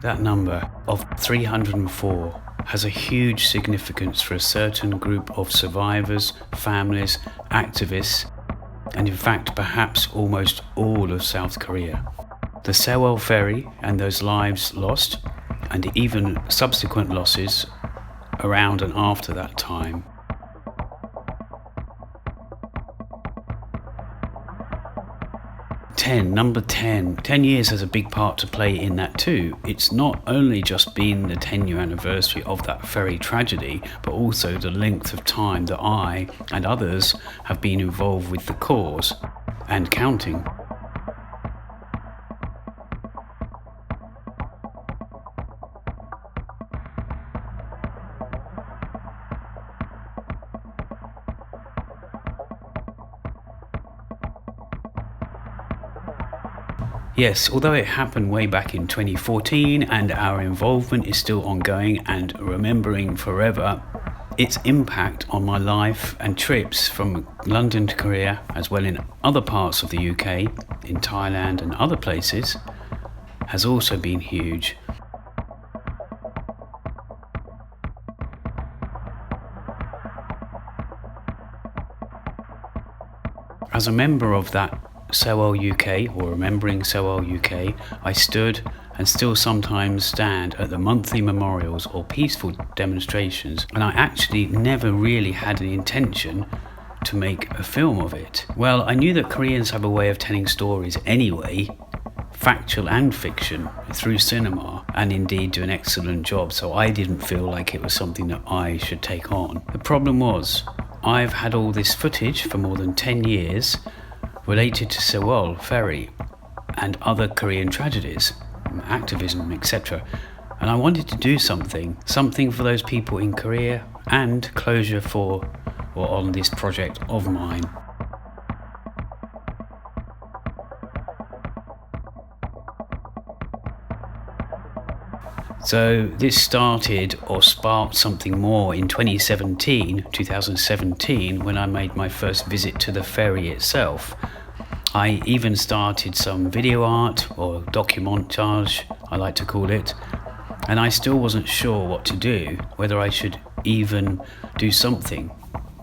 That number of 304 has a huge significance for a certain group of survivors, families, activists, and in fact perhaps almost all of South Korea. The Sewol Ferry and those lives lost, and even subsequent losses around and after that time. Number 10. 10 years has a big part to play in that too. It's not only just been the 10-year anniversary of that ferry tragedy, but also the length of time that I and others have been involved with the cause and counting. Yes, although it happened way back in 2014 and our involvement is still ongoing and remembering forever, its impact on my life and trips from London to Korea, as well in other parts of the UK, in Thailand and other places, has also been huge. As a member of that Sewol UK, or Remembering Sewol UK, I stood and still sometimes stand at the monthly memorials or peaceful demonstrations, and I actually never really had an intention to make a film of it. Well, I knew that Koreans have a way of telling stories anyway, factual and fiction, through cinema, and indeed do an excellent job, so I didn't feel like it was something that I should take on. The problem was, I've had all this footage for more than 10 years related to Sewol Ferry and other Korean tragedies, activism, etc. And I wanted to do something for those people in Korea and closure for or on this project of mine. So this started or sparked something more in 2017, when I made my first visit to the ferry itself. I even started some video art, or documentage, I like to call it, and I still wasn't sure what to do, whether I should even do something,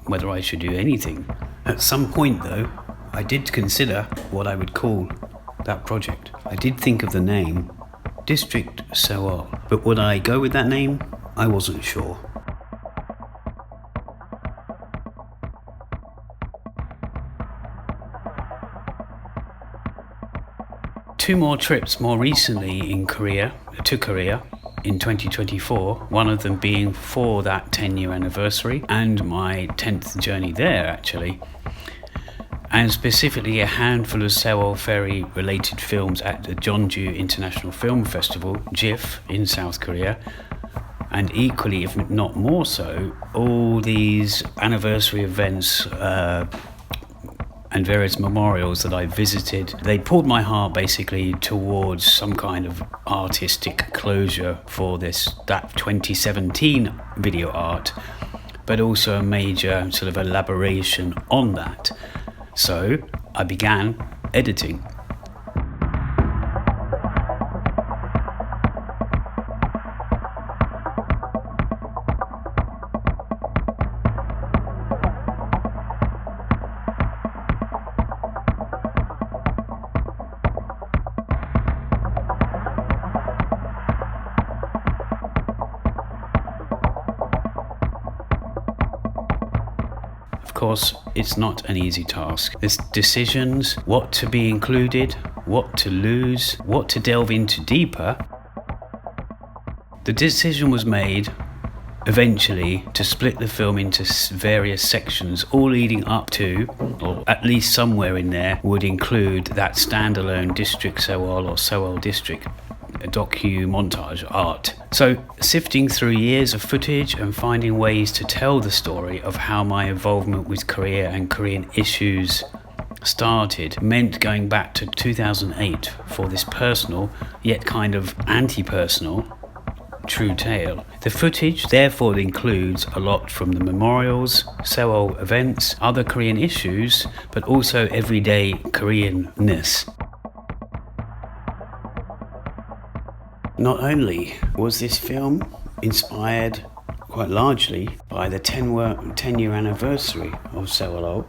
whether I should do anything. At some point though, I did consider what I would call that project. I did think of the name, District Sewol, but would I go with that name? I wasn't sure. Two more trips more recently to Korea in 2024, one of them being for that 10-year anniversary and my 10th journey there actually, and specifically a handful of Sewol Ferry related films at the Jeonju International Film Festival, JIFF, in South Korea, and equally, if not more so, all these anniversary events and various memorials that I visited. They pulled my heart basically towards some kind of artistic closure for that 2017 video art, but also a major sort of elaboration on that. So I began editing. Of course, it's not an easy task. There's decisions, what to be included, what to lose, what to delve into deeper. The decision was made eventually to split the film into various sections, all leading up to, or at least somewhere in there, would include that standalone District Sewol or Sewol District docu-montage art. So sifting through years of footage and finding ways to tell the story of how my involvement with Korea and Korean issues started meant going back to 2008 for this personal, yet kind of anti-personal, true tale. The footage therefore includes a lot from the memorials, Sewol events, other Korean issues, but also everyday Koreanness. Not only was this film inspired quite largely by the 10-year anniversary of Sewol,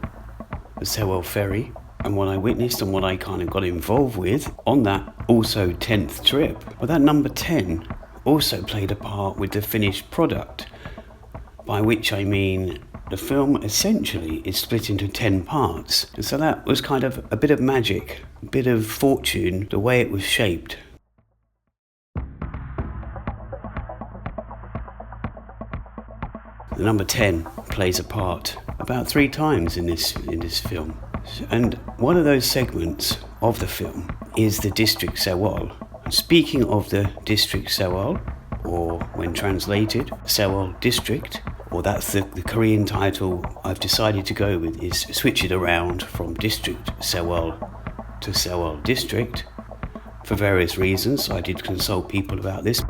the Sewol Ferry, and what I witnessed and what I kind of got involved with on that also 10th trip. But that number 10 also played a part with the finished product, by which I mean the film essentially is split into 10 parts. And so that was kind of a bit of magic, a bit of fortune, the way it was shaped. The number 10 plays a part about 3 times in this film. And one of those segments of the film is the district Sewol. And speaking of the district Sewol, or when translated, Sewol district, or that's the Korean title I've decided to go with, is switch it around from district Sewol to Sewol district for various reasons. I did consult people about this.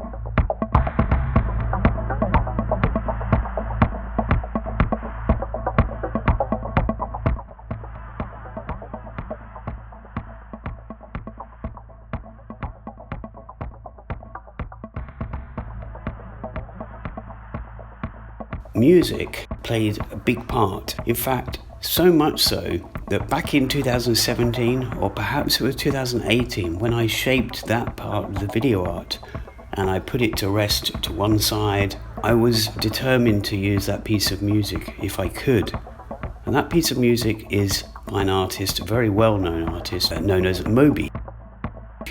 Music played a big part. In fact, so much so that back in 2017, or perhaps it was 2018, when I shaped that part of the video art and I put it to rest to one side, I was determined to use that piece of music if I could. And that piece of music is by an artist, a very well-known artist, known as Moby.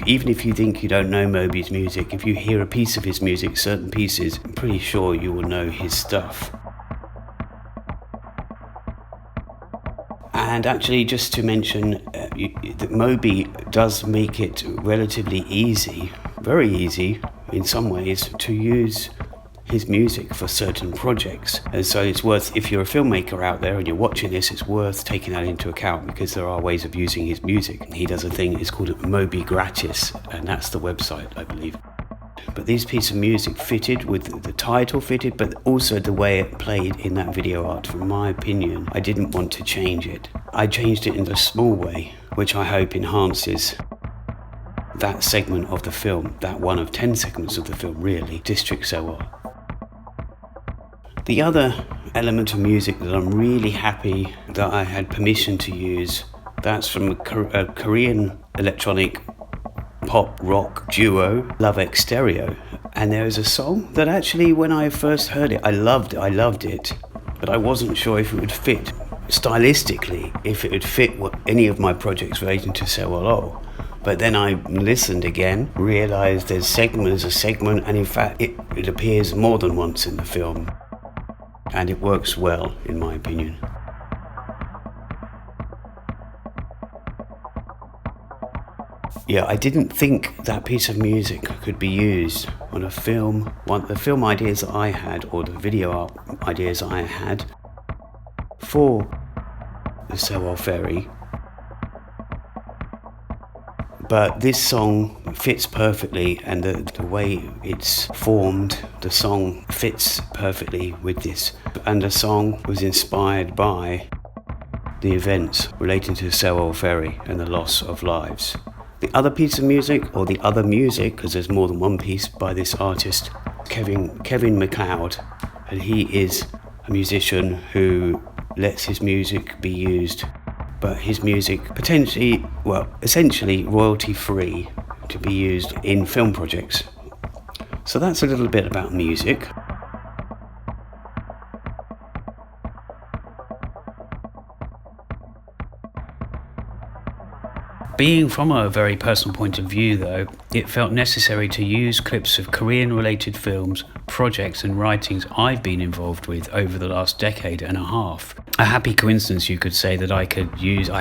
Even if you think you don't know Moby's music, if you hear a piece of his music, certain pieces, I'm pretty sure you will know his stuff. And actually, just to mention that Moby does make it relatively easy, very easy in some ways, to use his music for certain projects. And so it's worth, if you're a filmmaker out there and you're watching this, it's worth taking that into account, because there are ways of using his music. He does a thing, it's called Moby Gratis, and that's the website, I believe. But this piece of music fitted with the title fitted, but also the way it played in that video art. From my opinion, I didn't want to change it. I changed it in a small way, which I hope enhances that segment of the film, that one of 10 segments of the film, really, District Sewol. The other element of music that I'm really happy that I had permission to use, that's from a Korean electronic pop rock duo, Love Exterior. And there is a song that actually, when I first heard it, I loved it, but I wasn't sure if it would fit stylistically, if it would fit any of my projects relating to Sewol. But then I listened again, realised there's a segment, and in fact it appears more than once in the film. And it works well, in my opinion. Yeah, I didn't think that piece of music could be used on a film, the film ideas that I had, or the video art ideas I had for the Sewol Ferry. But this song fits perfectly, and the way it's formed, the song fits perfectly with this. And the song was inspired by the events relating to Sewol Ferry and the loss of lives. The other piece of music, or the other music, because there's more than one piece, by this artist, Kevin MacLeod, and he is a musician who lets his music be used, but his music potentially, essentially royalty-free, to be used in film projects. So that's a little bit about music. Being from a very personal point of view, though, it felt necessary to use clips of Korean-related films, projects and writings I've been involved with over the last decade and a half. A happy coincidence, you could say, that I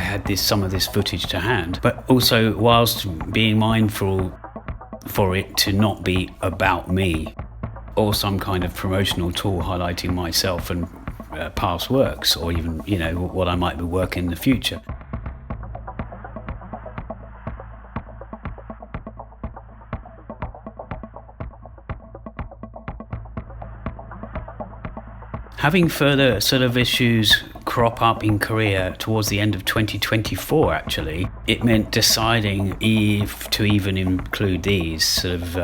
had some of this footage to hand, but also whilst being mindful for it to not be about me or some kind of promotional tool highlighting myself and past works, or even, what I might be working in the future. Having further sort of issues crop up in Korea towards the end of 2024, actually, it meant deciding if to even include these sort of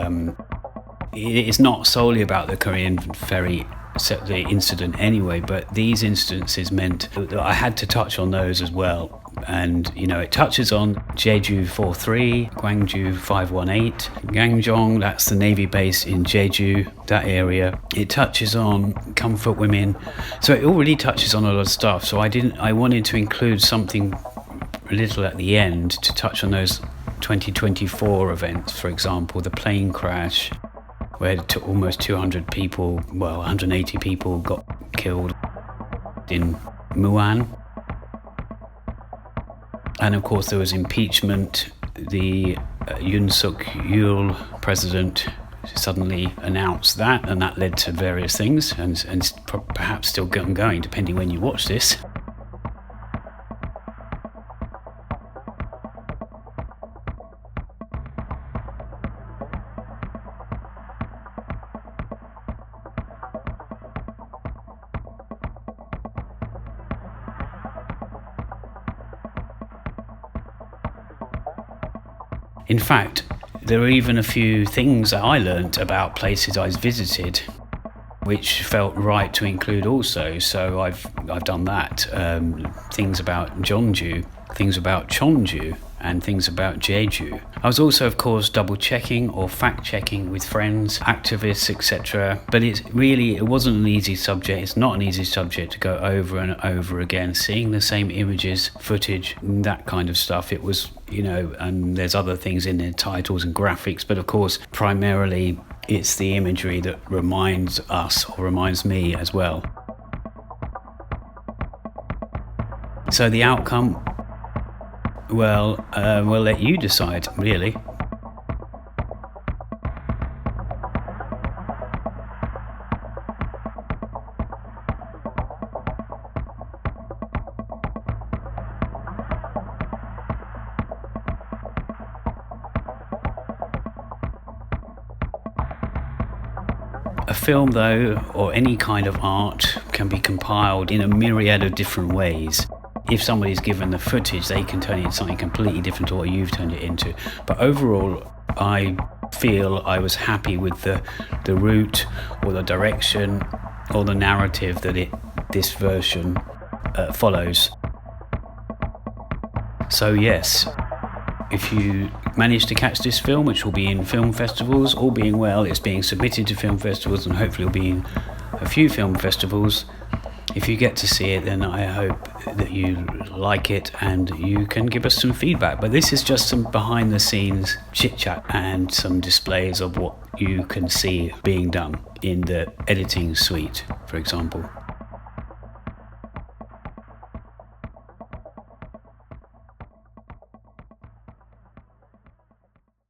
It's not solely about the Korean ferry the incident anyway, but these instances meant that I had to touch on those as well. And it touches on Jeju 43, Gwangju 518, Gangjong, that's the Navy base in Jeju, that area. It touches on comfort women, so it already touches on a lot of stuff. So I wanted to include something a little at the end to touch on those 2024 events. For example, the plane crash where almost 200 people, 180 people got killed in Muan. And of course there was impeachment. The Yoon Suk-yeol president suddenly announced that, and that led to various things, and perhaps still going depending when you watch this. In fact, there are even a few things that I learnt about places I visited which felt right to include also, so I've done that. Things about Jeonju, things about Cheonju, and things about Jeju. I was also, of course, double checking or fact checking with friends, activists, etc. But it wasn't an easy subject. It's not an easy subject to go over and over again, seeing the same images, footage, that kind of stuff. It was, and there's other things in there, titles and graphics, but of course, primarily it's the imagery that reminds us, or reminds me as well. So the outcome, we'll let you decide, really. A film, though, or any kind of art, can be compiled in a myriad of different ways. If somebody's given the footage, they can turn it into something completely different to what you've turned it into. But overall, I feel I was happy with the route or the direction or the narrative that this version follows. So yes, if you manage to catch this film, which will be in film festivals, all being well, it's being submitted to film festivals and hopefully will be in a few film festivals. If you get to see it, then I hope that you like it and you can give us some feedback. But this is just some behind the scenes chit chat and some displays of what you can see being done in the editing suite, for example.